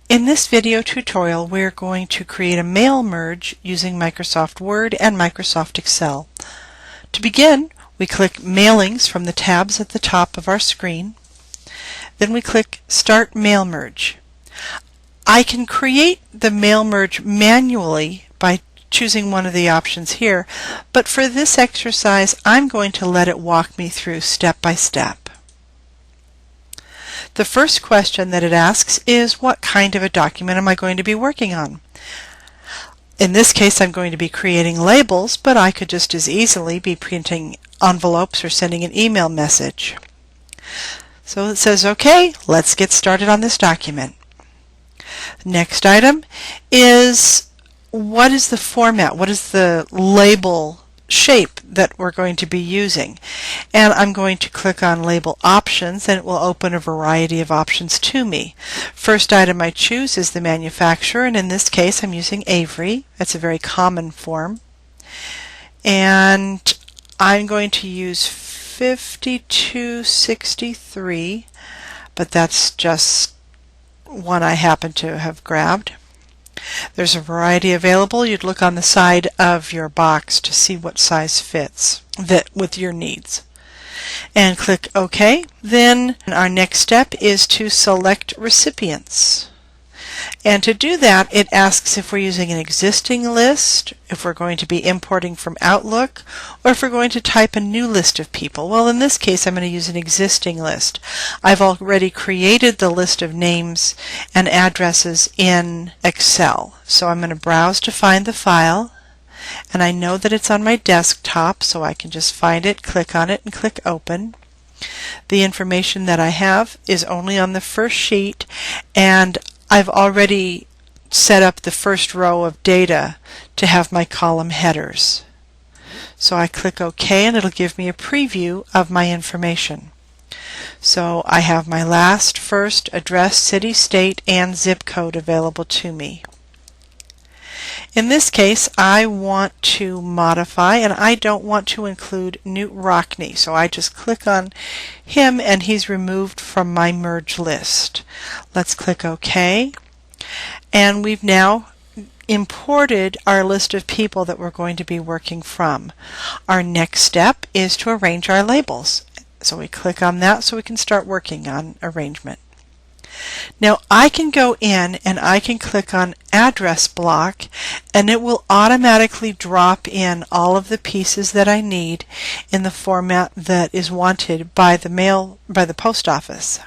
In this video tutorial, we're going to create a mail merge using Microsoft Word and Microsoft Excel. To begin, we click Mailings from the tabs at the top of our screen. Then we click Start Mail Merge. I can create the mail merge manually by choosing one of the options here, but for this exercise, I'm going to let it walk me through step by step. The first question that it asks is, what kind of a document am I going to be working on? In this case, I'm going to be creating labels, but I could just as easily be printing envelopes or sending an email message. So it says, okay, let's get started on this document. Next item is, what is the format? What is the label shape that we're going to be using? And I'm going to click on Label Options, and it will open a variety of options to me. First item I choose is the manufacturer, and in this case I'm using Avery. That's a very common form. And I'm going to use 5263, but that's just one I happen to have grabbed. There's a variety available. You'd look on the side of your box to see what size fits with your needs. And click OK. Then our next step is to select recipients. And to do that, it asks if we're using an existing list, if we're going to be importing from Outlook, or if we're going to type a new list of people. Well, in this case, I'm going to use an existing list. I've already created the list of names and addresses in Excel. So I'm going to browse to find the file, and I know that it's on my desktop, so I can just find it, click on it, and click Open. The information that I have is only on the first sheet, and I've already set up the first row of data to have my column headers. So I click OK, and it'll give me a preview of my information. So I have my last, first, address, city, state, and zip code available to me. In this case, I want to modify, and I don't want to include Newt Rockney, so I just click on him and he's removed from my merge list. Let's click OK, and we've now imported our list of people that we're going to be working from. Our next step is to arrange our labels. So we click on that so we can start working on arrangement. Now I can go in and I can click on Address Block, and it will automatically drop in all of the pieces that I need in the format that is wanted by the post office.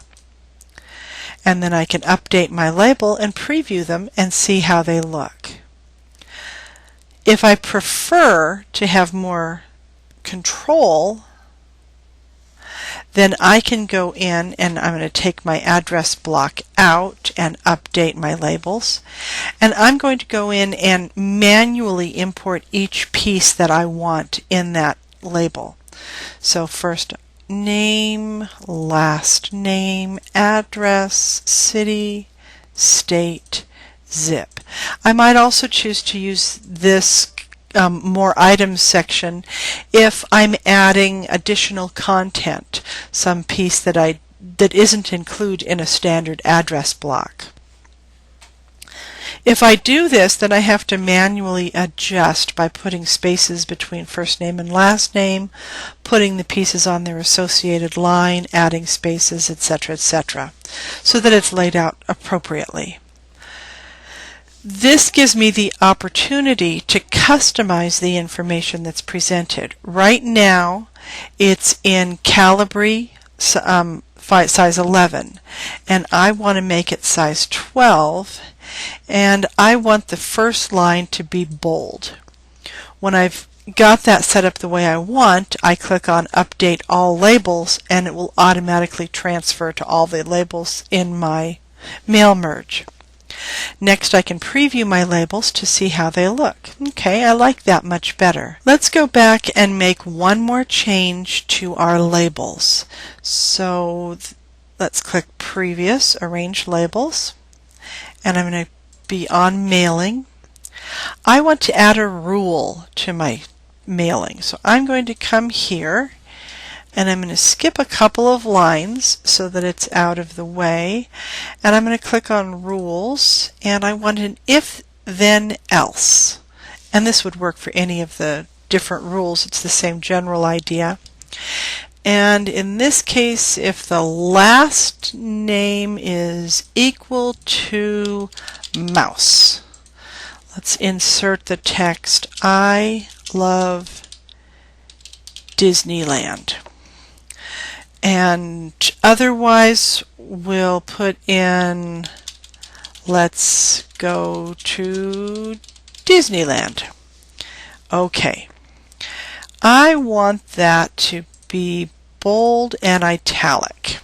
And then I can update my label and preview them and see how they look. If I prefer to have more control, then I can go in and I'm going to take my address block out and update my labels. And I'm going to go in and manually import each piece that I want in that label. So first, name, last name, address, city, state, zip. I might also choose to use this more items section if I'm adding additional content, some piece that isn't included in a standard address block. If I do this, then I have to manually adjust by putting spaces between first name and last name, putting the pieces on their associated line, adding spaces, etc., etc., so that it's laid out appropriately. This gives me the opportunity to customize the information that's presented. Right now, it's in Calibri size 11, and I want to make it size 12, and I want the first line to be bold. When I've got that set up the way I want, I click on Update All Labels, and it will automatically transfer to all the labels in my mail merge. Next, I can preview my labels to see how they look. Okay, I like that much better. Let's go back and make one more change to our labels. So let's click Previous, Arrange Labels, and I'm going to be on Mailing. I want to add a rule to my mailing, so I'm going to come here and I'm going to skip a couple of lines so that it's out of the way, and I'm going to click on Rules, and I want an if then else, and this would work for any of the different rules. It's the same general idea. And in this case, if the last name is equal to mouse, let's insert the text, I love Disneyland. And otherwise, we'll put in, let's go to Disneyland. Okay. I want that to be bold and italic.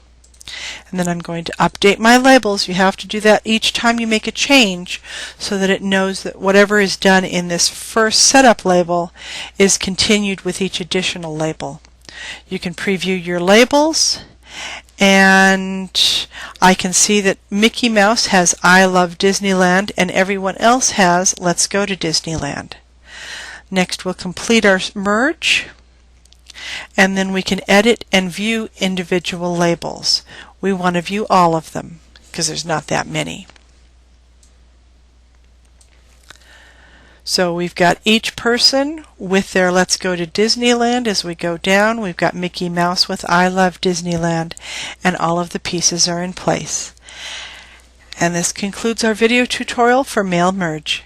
And then I'm going to update my labels. You have to do that each time you make a change so that it knows that whatever is done in this first setup label is continued with each additional label. You can preview your labels, and I can see that Mickey Mouse has I love Disneyland and everyone else has Let's go to Disneyland. Next, we'll complete our merge, and then we can edit and view individual labels. We want to view all of them because there's not that many. So we've got each person with their Let's go to Disneyland. As we go down, we've got Mickey Mouse with I love Disneyland, and all of the pieces are in place. And this concludes our video tutorial for MailMerge.